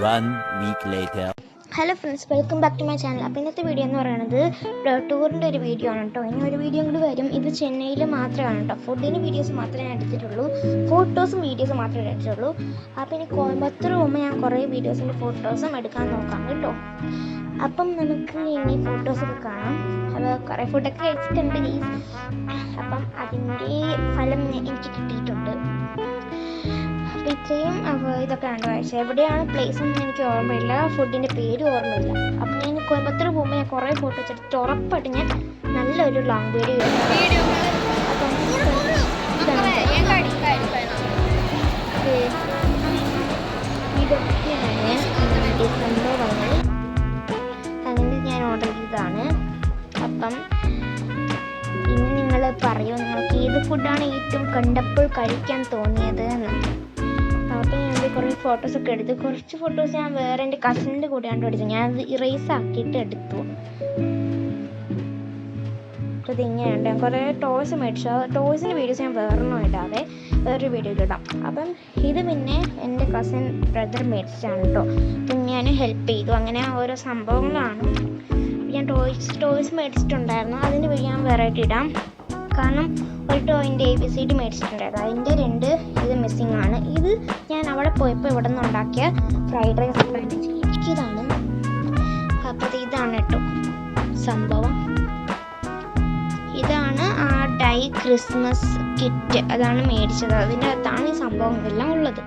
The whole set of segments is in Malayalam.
1 week later. Hello friends, welcome back to my channel. അപ്പോൾ ഇന്നത്തെ വീഡിയോ എന്ന് പറയുന്നത് ടൂറിൻ്റെ ഒരു വീഡിയോ ആണ് കേട്ടോ. ഇനി ഒരു വീഡിയോ കൂടി വരും. ഇത് ചെന്നൈയിൽ മാത്രമാണ് കേട്ടോ. ഫുഡിൻ്റെ വീഡിയോസ് മാത്രമേ ഞാൻ എടുത്തിട്ടുള്ളൂ, ഫോട്ടോസും വീഡിയോസും മാത്രമേ എടുത്തിട്ടുള്ളൂ. അപ്പോൾ ഇനി കോയമ്പത്തൂർ പോകുമ്പോൾ ഞാൻ കുറേ വീഡിയോസിൻ്റെ ഫോട്ടോസും എടുക്കാൻ നോക്കാം കേട്ടോ. അപ്പം നമുക്ക് ഇനി ഫോട്ടോസൊക്കെ കാണാം. അത് കുറേ ഫുഡൊക്കെ കഴിച്ചിട്ടുണ്ട് ഗീസ്. അപ്പം അതിൻ്റെ ഫലം എനിക്ക് കിട്ടിയിട്ടുണ്ട്. അപ്പോൾ ഇത്രയും ഇതൊക്കെ ആണ് കഴിച്ചത്. എവിടെയാണ് പ്ലേസ് ഒന്നും എനിക്ക് ഓർമ്മയില്ല, ഫുഡിൻ്റെ പേര് ഓർമ്മയില്ല. അപ്പം ഞാൻ കോയമ്പത്തൂർ പോകുമ്പോൾ ഞാൻ കുറേ ഫോട്ടോസ് എടുത്തിട്ട് ഉറപ്പായിട്ട് ഞാൻ നല്ലൊരു ലോങ് വീഡിയോ അപ്പം ഇതൊക്കെയാണ് സംഭവങ്ങൾ. അങ്ങനെ ഞാൻ ഓർഡർ ചെയ്തതാണ്. അപ്പം ഇനി നിങ്ങൾ പറയൂ, നിങ്ങൾക്ക് ഏത് ഫുഡാണ് ഏറ്റവും കണ്ടപ്പോൾ കഴിക്കാൻ തോന്നിയത് എന്ന്. അപ്പോൾ ഞാൻ കുറേ ഫോട്ടോസൊക്കെ എടുത്തു. കുറച്ച് ഫോട്ടോസ് ഞാൻ വേറെ എൻ്റെ കസിൻ്റെ കൂടെയാണ് എടുത്തത്. ഞാനത് ഇറേസ് ആക്കിയിട്ട് എടുത്തു. അപ്പോൾ ഇതിങ്ങനെയുണ്ട്. ഞാൻ കുറേ ടോയ്സ് മേടിച്ചു. ടോയ്സിൻ്റെ വീഡിയോസ് ഞാൻ വേറൊന്നും ഇടാതെ വേറൊരു വീഡിയോയിൽ ഇടാം. അപ്പം ഇത് പിന്നെ എൻ്റെ കസിൻ ബ്രദർ മേടിച്ചാണ് കേട്ടോ. അപ്പം ഞാൻ ഹെൽപ്പ് ചെയ്തു. അങ്ങനെ ഓരോ സംഭവങ്ങളാണ്. ഞാൻ ടോയ്സ് മേടിച്ചിട്ടുണ്ടായിരുന്നു, അതിൻ്റെ വീഡിയോ ഞാൻ വേറെ ആയിട്ട് ഇടാം. കാരണം ഒരു ടോയിൻ്റെ ABCD മേടിച്ചിട്ടുണ്ടായിരുന്നു, അതിൻ്റെ 2 ഇത് മിസ്സിങ് ആണ്. ഇത് ഞാൻ അവിടെ പോയപ്പോൾ ഇവിടെ നിന്ന് ഉണ്ടാക്കിയ ഫ്രൈഡ് റൈസ് ഇതാണ്. അപ്പോൾ ഇതാണ് കേട്ടോ സംഭവം. ഇതാണ് ആ ഡൈ ക്രിസ്മസ് കിറ്റ്, അതാണ് മേടിച്ചത്. അതിൻ്റെ അകത്താണ് ഈ സംഭവം എല്ലാം ഉള്ളത്.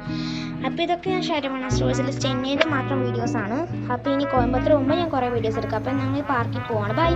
അപ്പോൾ ഇതൊക്കെ ഞാൻ ശരവണ സ്റ്റോഴ്സിൽ ചെന്നൈയിലെ മാത്രം വീഡിയോസാണ്. അപ്പോൾ ഇനി കോയമ്പത്തൂർ പോകുമ്പോൾ ഞാൻ കുറേ വീഡിയോസ് എടുക്കാം. അപ്പോൾ ഞങ്ങൾ പാർക്കിൽ പോവാണ്. ബൈ.